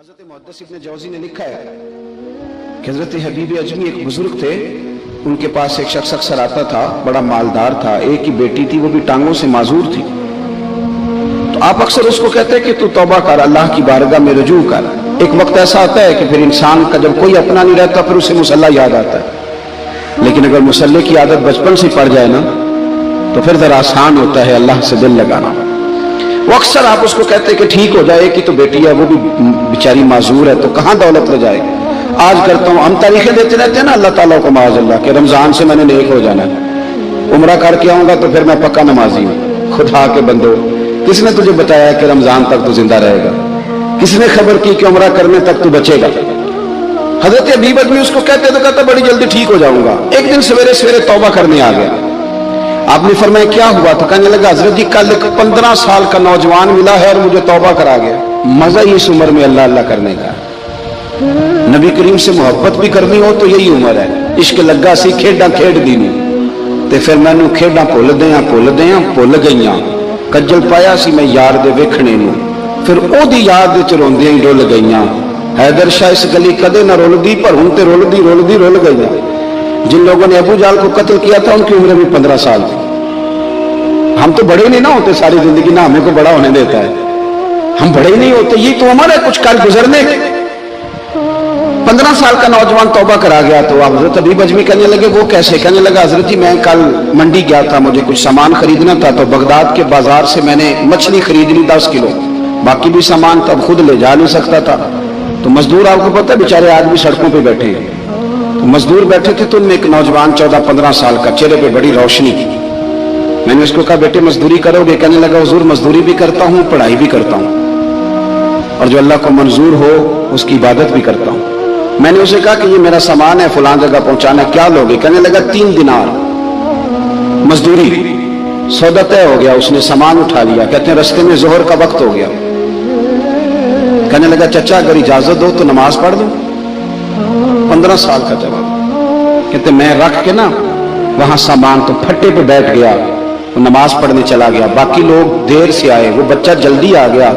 हज़रत मुहद्दिस इब्न जौज़ी ने लिखा है कि हज़रत हबीब अजमी एक बुजुर्ग थे, उनके पास एक शख्स अक्सर आता था, बड़ा मालदार था, एक ही बेटी थी, वो भी टांगों से माजूर थी। तो आप अक्सर उसको कहते कि तू तौबा कर, अल्लाह की बारगाह में रुजू कर। एक वक्त ऐसा आता है कि फिर इंसान का जब कोई अपना नहीं रहता फिर उसे मुसल्ला याद आता है, लेकिन अगर मुसल्ले की आदत बचपन से पड़ जाए ना तो फिर जरा आसान होता है अल्लाह से दिल लगाना। वो अक्सर आप उसको कहते कि ठीक हो जाए कि तो बेटी है, वो भी बेचारी माजूर है, तो कहाँ दौलत ले जाएगी। आज करता हूँ, हम तारीखें देते रहते हैं ना अल्लाह ताला को माज़अल्लाह कि रमजान से मैंने नेक हो जाना है, उम्रा करके आऊंगा तो फिर मैं पक्का नमाजी हूँ। खुदा के बंदो, किसने तुझे बताया कि रमजान तक तू जिंदा रहेगा? किसने खबर की कि उम्रा करने तक तू बचेगा? हजरत हबीब अजमी उसको कहते तो कहता बड़ी जल्दी ठीक हो जाऊंगा। एक दिन सवेरे सवेरे तौबा करने आ गया। आपने फरमाया क्या हुआ? तो कहने लगा हजरत जी कल एक 15 साल का नौजवान मिला है और मुझे तौबा करा गया। मजा ही इस उम्र में अल्लाह अल्लाह करने का। नबी करीम से मोहब्बत भी करनी हो तो यही उम्र है। इश्क लगा सी खेडा खेड दी ते फिर मैनू खेडा भुल गईयां। कज्जल पाया सी मैं यार दे वेखणे नू, फिर ओदी याद विच रोंदियां ही रुल गईयां। हैदर शाह इस गली कदे ना रुलदी पर हुण ते रुलदी रुल गईयां। जिन लोगों ने अबू जाल को कत्ल किया था उनकी उम्र भी 15 साल थी। हम तो बड़े नहीं ना होते सारी जिंदगी, ना हमें को बड़ा होने देता है, हम बड़े ही नहीं होते। ये तो उम्र है कुछ कल गुजरने के। 15 साल का नौजवान तौबा करा गया। तो हजरत हबीब अजमी कहने लगे वो कैसे? कहने लगा हजरत जी मैं कल मंडी गया था, मुझे कुछ सामान खरीदना था, तो बगदाद के बाजार से मैंने मछली खरीद ली 10 किलो, बाकी भी सामान तब खुद ले जा नहीं सकता था। तो मजदूर आपको पता है बेचारे आज भी सड़कों पर बैठे हैं। तो मजदूर बैठे थे तो उनमें एक नौजवान 14-15 साल का, चेहरे पे बड़ी रोशनी थी। मैंने उसको कहा बेटे मजदूरी करोगे? कहने लगा हुजूर मजदूरी भी करता हूँ, पढ़ाई भी करता हूँ, और जो अल्लाह को मंजूर हो उसकी इबादत भी करता हूँ। मैंने उसे कहा कि ये मेरा सामान है फलां जगह पहुंचाना, क्या लोगे? कहने लगा 3 दिनार मजदूरी। सौदा तय हो गया, उसने सामान उठा लिया। कहते हैं रस्ते में जोहर का वक्त हो गया। कहने लगा चचा अगर इजाजत दो तो नमाज पढ़ दो। 15 साल का जवाब। कहते मैं रख के ना वहां सामान तो फट्टे पे बैठ गया, वो नमाज पढ़ने चला गया। बाकी लोग देर से आए, वो बच्चा जल्दी आ गया।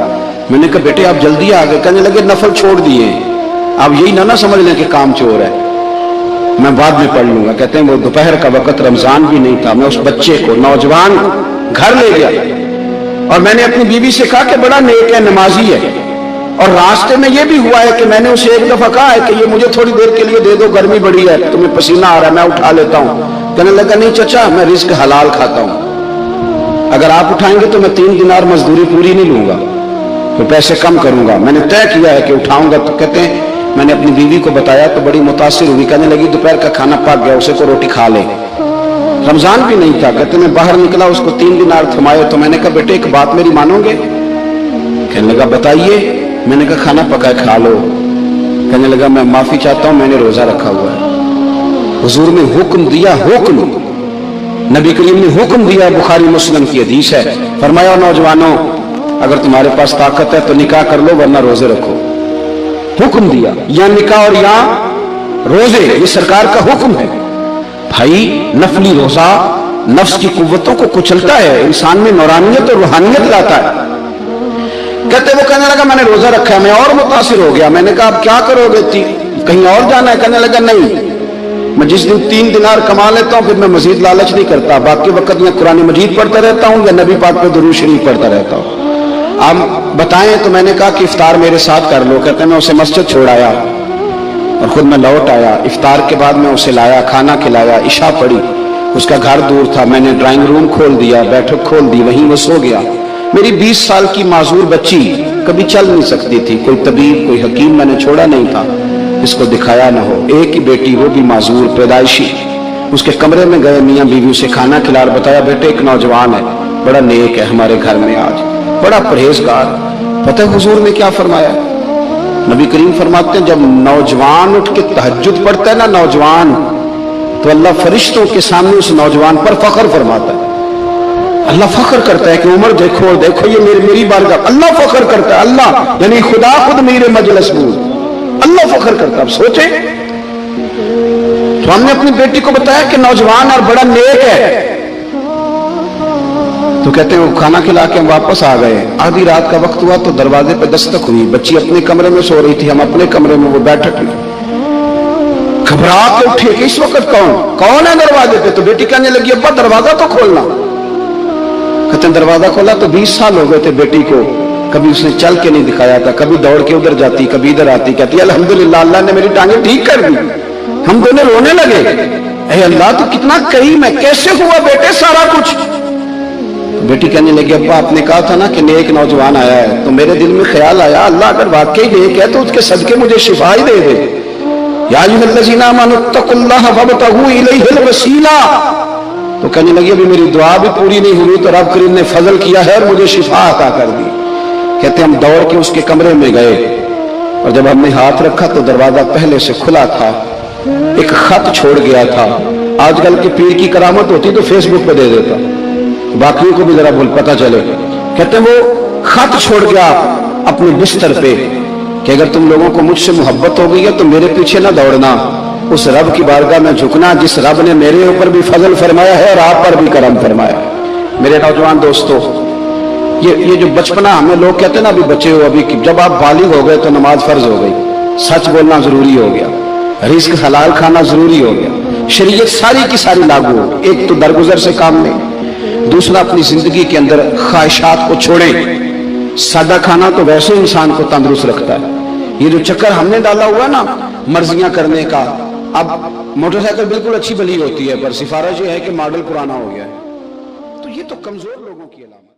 मैंने कहा बेटे आप जल्दी आ गए? कहने लगे नफल छोड़ दिए, आप यही ना समझ लें कि काम चोर है, मैं बाद में पढ़ लूंगा। कहते हैं वो दोपहर का वक्त, रमजान भी नहीं था, मैं उस बच्चे को नौजवान घर ले गया और मैंने अपनी बीवी से कहा कि बड़ा नेक है, नमाजी है। और रास्ते में ये भी हुआ है कि मैंने उसे एक दफा कहा है कि ये मुझे थोड़ी देर के लिए दे दो, गर्मी बड़ी है, तुम्हें पसीना आ रहा है, मैं उठा लेता हूँ। कहने लगा नहीं चचा मैं रिस्क हलाल खाता हूँ, अगर आप उठाएंगे तो मैं 3 दिनार मजदूरी पूरी नहीं लूंगा, तो पैसे कम करूंगा, मैंने तय किया है कि उठाऊंगा। तो कहते हैं मैंने अपनी बीवी को बताया तो बड़ी मुतासिर हुई। कहने लगी दोपहर का खाना पक गया, उसे को रोटी खा ले। रमजान भी नहीं था। कहते मैं बाहर निकला, उसको 3 दिनार थमाए। तो मैंने कहा बेटे एक बात मेरी मानोगे? कहने लगा बताइए। मैंने कहा खाना पका खा लो। कहने लगा मैं माफी चाहता हूं, मैंने रोजा रखा हुआ है। हुजूर ने हुक्म दिया, हुक्म नबी करीम ने हुक्म दिया, बुखारी मुस्लिम की हदीस है। फरमाया नौजवानों अगर तुम्हारे पास ताकत है तो निकाह कर लो वरना रोजे रखो। हुक्म दिया, या निकाह और या रोजे, ये सरकार का हुक्म है। भाई नफली रोजा नफ्स की कुव्वतों को कुचलता है, इंसान में नौरानियत और रूहानियत लाता है। कहते वो कहने लगा मैंने रोजा रखा है। मैं और मुतासिर हो गया। मैंने कहा आप क्या करोगे? कहीं और जाना है? कहने लगा नहीं, मैं जिस दिन 3 दिनार कमा लेता हूँ फिर मैं मजीद लालच नहीं करता, बाकी वक्त या कुरान मजीद पढ़ता रहता हूँ या नबी पाक पे दुरूद शरीफ पढ़ता रहता हूँ। आप बताएं। तो मैंने कहा कि इफ्तार मेरे साथ कर लो। कहते मैं उसे मस्जिद छोड़ाया और खुद मैं लौट आया। इफ्तार के बाद मैं उसे लाया, खाना खिलाया, इशा पढ़ी। उसका घर दूर था, मैंने ड्राइंग रूम खोल दिया, बैठक खोल दी, वहीं वो सो गया। मेरी 20 साल की माजूर बच्ची कभी चल नहीं सकती थी, कोई तबीब कोई हकीम मैंने छोड़ा नहीं था इसको दिखाया ना हो। एक ही बेटी, वो भी माजूर पैदाइशी। उसके कमरे में गए, मियाँ बीवी उसे खाना खिला, बताया बेटे एक नौजवान है, बड़ा नेक है, हमारे घर में आज बड़ा परहेजगार। पता है हुजूर ने क्या फरमाया? नबी करीम फरमाते हैं जब नौजवान उठ के तहज्जुद पढ़ता है ना नौजवान, तो अल्लाह फरिश्तों के सामने उस नौजवान पर फख्र फरमाता है। अल्लाह फख्र करता है कि उमर देखो देखो ये मेरी बारगाह। अल्लाह फख्र करता है, अल्लाह यानी खुदा खुद मेरे मजलिस में, अल्लाह फख्र करता है। अब सोचे तो हमने अपनी बेटी को बताया कि नौजवान और बड़ा नेक है। तो تو کہتے ہیں وہ کھانا کھلا کے ہم واپس آ گئے، آدھی رات کا وقت ہوا تو دروازے پہ دستک ہوئی، بچی اپنے کمرے میں سو رہی تھی، ہم اپنے کمرے میں، وہ بیٹھک میں، گھبرا کے اٹھے کہ اس وقت کون ہے دروازے پہ؟ تو بیٹی کہنے لگی ابا دروازہ تو کھولنا۔ کہتے ہیں دروازہ کھولا تو 20 سال ہو گئے تھے بیٹی کو، کبھی اس نے چل کے نہیں دکھایا تھا، کبھی دوڑ کے ادھر جاتی کبھی ادھر آتی، کہتی الحمدللہ اللہ نے میری ٹانگیں ٹھیک کر دی۔ ہم دونوں رونے لگے، اے اللہ تو کتنا کریم ہے، کیسے ہوا بیٹے سارا کچھ؟ بیٹی کہنے لگی ابا آپ نے کہا تھا نا کہ نیک نوجوان آیا ہے، تو میرے دل میں خیال آیا اللہ اگر واقعی نیک ہے تو اس کے صدقے مجھے شفا ہی دے دے۔ یا ایھا الذین آمنوا اتقوا اللہ وابتغوا الیہ الوسیلہ۔ تو کہنے لگی ابھی میری دعا بھی پوری نہیں ہوئی تو رب کریم نے فضل کیا ہے اور مجھے شفا عطا کر دی۔ کہتے ہم دوڑ کے اس کے کمرے میں گئے اور جب ہم نے ہاتھ رکھا تو دروازہ پہلے سے کھلا تھا، ایک خط چھوڑ گیا تھا۔ آج کل کے پیر کی کرامت ہوتی تو فیس بک پہ دے دیتا، باقیوں کو بھی ذرا پتہ چلے۔ کہتے ہیں وہ خط چھوڑ گیا اپنے بستر پہ کہ اگر تم لوگوں کو مجھ سے محبت ہو گئی ہے تو میرے پیچھے نہ دوڑنا، اس رب کی بارگاہ میں جھکنا جس رب نے میرے اوپر بھی فضل فرمایا ہے اور آپ پر بھی کرم فرمایا ہے۔ میرے نوجوان دوستو، یہ جو بچپنا ہمیں لوگ کہتے ہیں نا ابھی بچے ہو، ابھی جب آپ بالغ ہو گئے تو نماز فرض ہو گئی، سچ بولنا ضروری ہو گیا، رزق حلال کھانا ضروری ہو گیا، شریعت ساری کی ساری لاگو ہو۔ ایک تو درگزر سے کام لیں، دوسرا اپنی زندگی کے اندر خواہشات کو چھوڑیں۔ سادہ کھانا تو ویسے انسان کو تندرست رکھتا ہے، یہ جو چکر ہم نے ڈالا ہوا نا مرضیاں کرنے کا، اب موٹر سائیکل بالکل اچھی بھلی ہوتی ہے پر سفارش یہ ہے کہ ماڈل پرانا ہو گیا ہے، تو یہ تو کمزور لوگوں کی علامت ہے۔